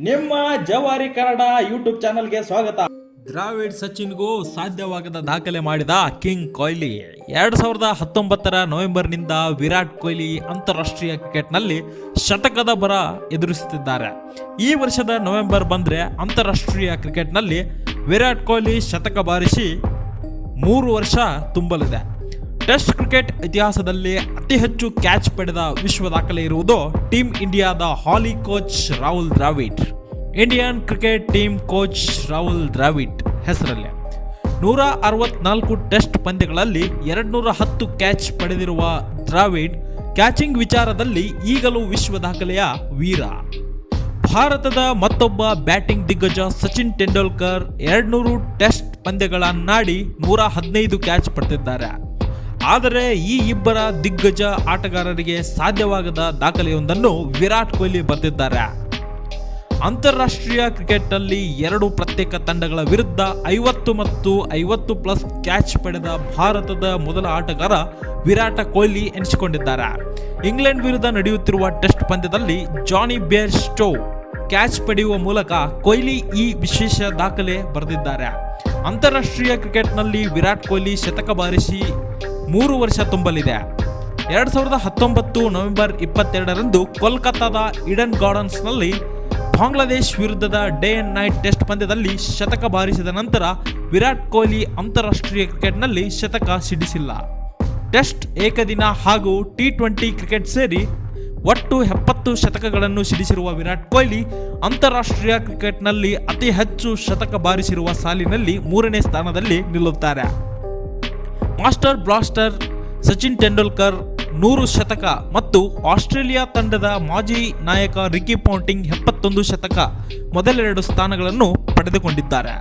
ನಿಮ್ಮ ಜವಾರಿ ಕನ್ನಡ ಯೂಟ್ಯೂಬ್ ಚಾನಲ್ಗೆ ಸ್ವಾಗತ. ದ್ರಾವಿಡ್ ಸಚಿನ್ಗೂ ಸಾಧ್ಯವಾಗದ ದಾಖಲೆ ಮಾಡಿದ ಕಿಂಗ್ ಕೊಹ್ಲಿ. 2019 ನವೆಂಬರ್ನಿಂದ ವಿರಾಟ್ ಕೊಹ್ಲಿ ಅಂತಾರಾಷ್ಟ್ರೀಯ ಕ್ರಿಕೆಟ್ನಲ್ಲಿ ಶತಕದ ಬರ ಎದುರಿಸುತ್ತಿದ್ದಾರೆ. ಈ ವರ್ಷದ ನವೆಂಬರ್ ಬಂದ್ರೆ ಅಂತಾರಾಷ್ಟ್ರೀಯ ಕ್ರಿಕೆಟ್ನಲ್ಲಿ ವಿರಾಟ್ ಕೊಹ್ಲಿ ಶತಕ ಬಾರಿಸಿ 3 ವರ್ಷ ತುಂಬಲಿದೆ. ಟೆಸ್ಟ್ ಕ್ರಿಕೆಟ್ ಇತಿಹಾಸದಲ್ಲಿ ಅತಿ ಹೆಚ್ಚು ಕ್ಯಾಚ್ ಪಡೆದ ವಿಶ್ವ ದಾಖಲೆ ಇರುವುದು ಟೀಮ್ ಇಂಡಿಯಾದ ಹಾಲಿ coach Rahul Dravid. Indian cricket team coach Rahul Dravid ಹೆಸರಲ್ಲೇ 164 ಟೆಸ್ಟ್ ಪಂದ್ಯಗಳಲ್ಲಿ 210 ಕ್ಯಾಚ್ ಪಡೆದಿರುವ ದ್ರಾವಿಡ್ ಕ್ಯಾಚಿಂಗ್ ವಿಚಾರದಲ್ಲಿ ಈಗಲೂ ವಿಶ್ವ ದಾಖಲೆಯ ವೀರ. ಭಾರತದ ಮತ್ತೊಬ್ಬ ಬ್ಯಾಟಿಂಗ್ ದಿಗ್ಗಜ ಸಚಿನ್ ತೆಂಡೂಲ್ಕರ್ 200 ಟೆಸ್ಟ್ ಪಂದ್ಯಗಳನ್ನಾಡಿ 115 ಕ್ಯಾಚ್ ಪಡೆದಿದ್ದಾರೆ. ಆದರೆ ಈ ಇಬ್ಬರ ದಿಗ್ಗಜ ಆಟಗಾರರಿಗೆ ಸಾಧ್ಯವಾಗದ ದಾಖಲೆಯೊಂದನ್ನು ವಿರಾಟ್ ಕೊಹ್ಲಿ ಬರೆದಿದ್ದಾರೆ. ಅಂತಾರಾಷ್ಟ್ರೀಯ ಕ್ರಿಕೆಟ್ನಲ್ಲಿ 2 ಪ್ರತ್ಯೇಕ ತಂಡಗಳ ವಿರುದ್ಧ 50 ಮತ್ತು 50+ ಕ್ಯಾಚ್ ಪಡೆದ ಭಾರತದ ಮೊದಲ ಆಟಗಾರ ವಿರಾಟ್ ಕೊಹ್ಲಿ ಎನಿಸಿಕೊಂಡಿದ್ದಾರೆ. ಇಂಗ್ಲೆಂಡ್ ವಿರುದ್ಧ ನಡೆಯುತ್ತಿರುವ ಟೆಸ್ಟ್ ಪಂದ್ಯದಲ್ಲಿ ಜಾನಿ ಬೇರ್ ಸ್ಟೋ ಕ್ಯಾಚ್ ಪಡೆಯುವ ಮೂಲಕ ಕೊಹ್ಲಿ ಈ ವಿಶೇಷ ದಾಖಲೆ ಬರೆದಿದ್ದಾರೆ. ಅಂತಾರಾಷ್ಟ್ರೀಯ ಕ್ರಿಕೆಟ್ನಲ್ಲಿ ವಿರಾಟ್ ಕೊಹ್ಲಿ ಶತಕ ಬಾರಿಸಿ 3 ವರ್ಷ ತುಂಬಲಿದೆ. 2019 ನವೆಂಬರ್ 22ರಂದು ಕೋಲ್ಕತ್ತಾದ ಈಡನ್ ಗಾರ್ಡನ್ಸ್ನಲ್ಲಿ ಬಾಂಗ್ಲಾದೇಶ್ ವಿರುದ್ಧದ ಡೇ ಅಂಡ್ ನೈಟ್ ಟೆಸ್ಟ್ ಪಂದ್ಯದಲ್ಲಿ ಶತಕ ಬಾರಿಸಿದ ನಂತರ ವಿರಾಟ್ ಕೊಹ್ಲಿ ಅಂತಾರಾಷ್ಟ್ರೀಯ ಕ್ರಿಕೆಟ್ನಲ್ಲಿ ಶತಕ ಸಿಡಿಸಿಲ್ಲ. ಟೆಸ್ಟ್, ಏಕದಿನ ಹಾಗೂ T20 ಕ್ರಿಕೆಟ್ ಸೇರಿ ಒಟ್ಟು 70 ಶತಕಗಳನ್ನು ಸಿಡಿಸಿರುವ ವಿರಾಟ್ ಕೊಹ್ಲಿ ಅಂತಾರಾಷ್ಟ್ರೀಯ ಕ್ರಿಕೆಟ್ನಲ್ಲಿ ಅತಿ ಹೆಚ್ಚು ಶತಕ ಬಾರಿಸಿರುವ ಸಾಲಿನಲ್ಲಿ 3ನೇ ಸ್ಥಾನದಲ್ಲಿ ನಿಲ್ಲುತ್ತಾರೆ. ಮಾಸ್ಟರ್ ಬ್ಲಾಸ್ಟರ್ ಸಚಿನ್ ತೆಂಡೂಲ್ಕರ್ 100 ಶತಕ ಮತ್ತು ಆಸ್ಟ್ರೇಲಿಯಾ ತಂಡದ ಮಾಜಿ ನಾಯಕ ರಿಕಿ ಪಾಂಟಿಂಗ್ 71 ಶತಕ ಮೊದಲೆರಡು ಸ್ಥಾನಗಳನ್ನು ಪಡೆದುಕೊಂಡಿದ್ದಾರೆ.